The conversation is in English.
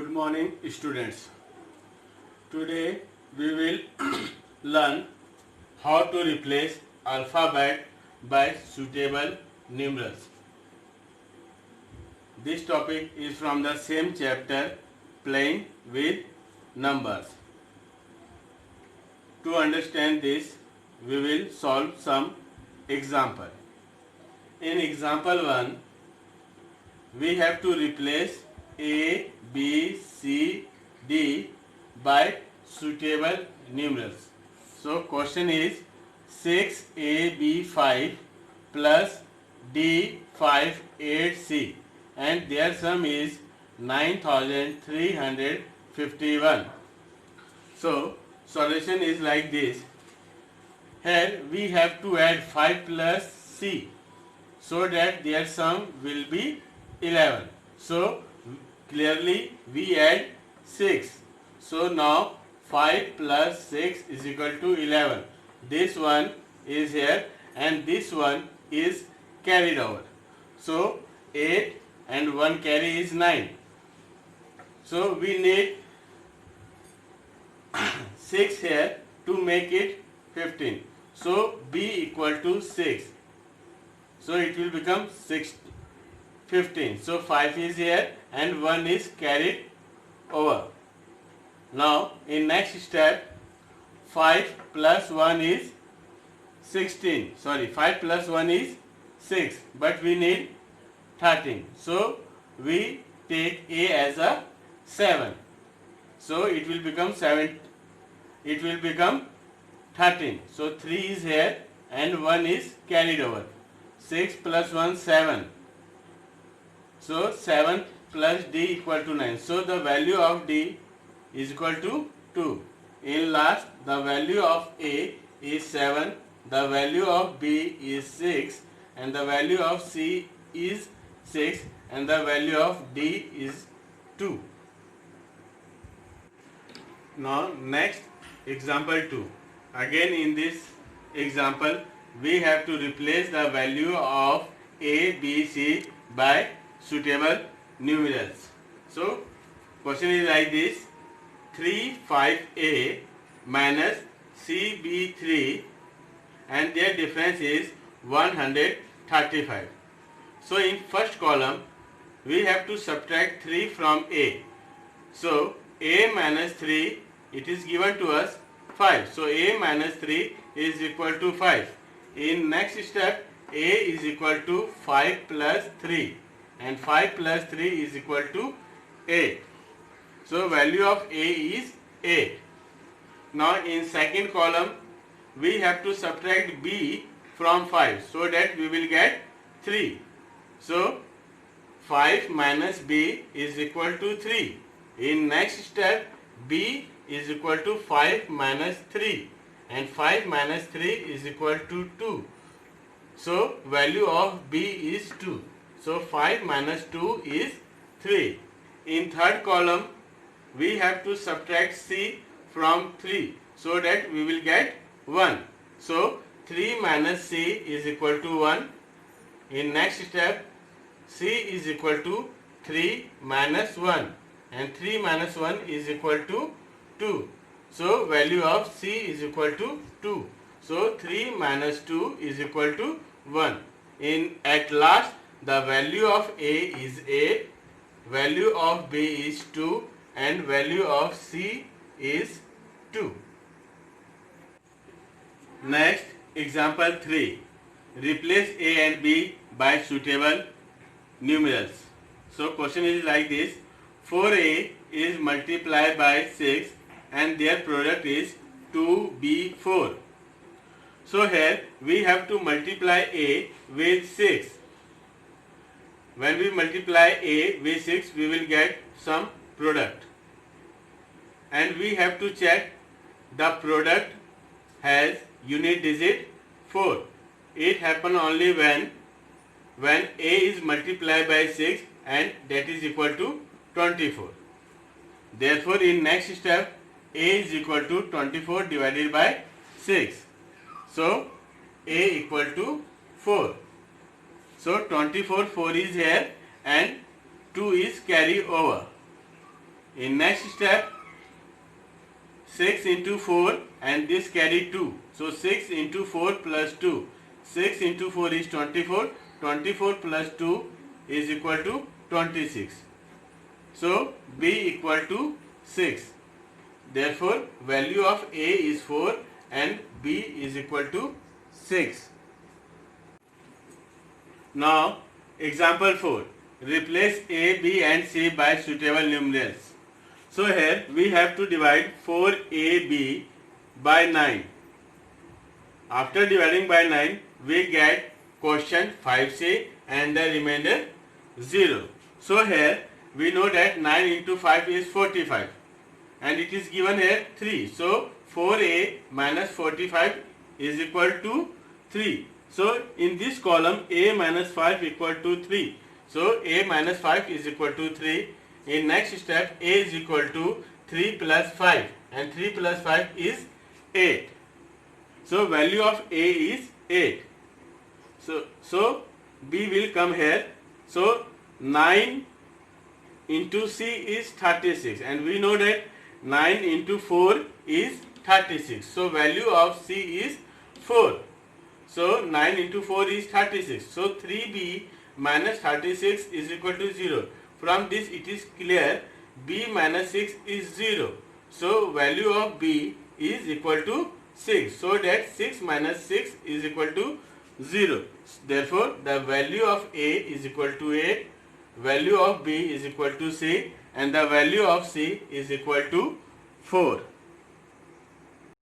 Good morning, students. Today we will learn how to replace alphabet by suitable numerals. This topic is from the same chapter, Playing with Numbers. To understand this, we will solve some example. In example 1, we have to replace A, B, C, D by suitable numerals. So question is 6AB5 plus D58C and their sum is 9351. So solution is like this. Here we have to add 5 plus C so that their sum will be 11. So clearly we add 6. So now 5 plus 6 is equal to 11. This one is here and this one is carried over. So 8 and 1 carry is 9. So we need 6 here to make it 15. So B equal to 6. So it will become 15. So 5 is here and 1 is carried over. Now in next step 5 plus 1 is 16. 5 plus 1 is 6. But we need 13. So we take A as a 7. So it will become 7. It will become 13. So 3 is here and 1 is carried over. 6 plus 1 7. So 7 plus D equal to 9. So the value of D is equal to 2. In last, the value of A is 7, the value of B is 6 and the value of C is 6 and the value of D is 2. Now next example 2. Again in this example we have to replace the value of A, B, C by suitable numerals. So question is like this. 35A minus CB3 and their difference is 135. So in first column we have to subtract 3 from A. So A minus 3, it is given to us 5. So A minus 3 is equal to 5. In next step A is equal to 5 plus 3 and 5 plus 3 is equal to 8. So value of A is 8. Now in second column we have to subtract B from 5 so that we will get 3. So 5 minus B is equal to 3. In next step B is equal to 5 minus 3 and 5 minus 3 is equal to 2. So value of B is 2. So 5 minus 2 is 3. In third column we have to subtract C from 3 so that we will get 1. So 3 minus C is equal to 1. In next step C is equal to 3 minus 1 and 3 minus 1 is equal to 2. So value of C is equal to 2. So 3 minus 2 is equal to 1. At last the value of A is 8, value of B is 2 and value of C is 2. Next example 3. Replace A and B by suitable numerals. So question is like this. 4A is multiplied by 6 and their product is 2B4. So here we have to multiply A with 6. When we multiply A with 6 we will get some product. And we have to check the product has unit digit 4. It happens only when A is multiplied by 6 and that is equal to 24. Therefore in next step A is equal to 24 divided by 6. So A equal to 4. So 24 4 is here and 2 is carry over. In next step, 6 into 4 and this carry 2. So 6 into 4 plus 2. 6 into 4 is 24. 24 plus 2 is equal to 26. So B equal to 6. Therefore, value of A is 4 and B is equal to 6. Now, example 4. Replace A, B and C by suitable numerals. So here we have to divide 4AB by 9. After dividing by 9, we get quotient 5C and the remainder 0. So here we know that 9 into 5 is 45 and it is given here 3. So 4A minus 45 is equal to 3. So in this column A minus 5 equal to 3. So A minus 5 is equal to 3. In next step, A is equal to 3 plus 5 and 3 plus 5 is 8. So value of A is 8. So B will come here. So 9 into C is 36 and we know that 9 into 4 is 36. So value of C is 4. So 9 into 4 is 36. So 3B minus 36 is equal to 0. From this it is clear B minus 6 is 0. So value of B is equal to 6. So that 6 minus 6 is equal to 0. Therefore the value of A is equal to 8. Value of B is equal to C and the value of C is equal to 4.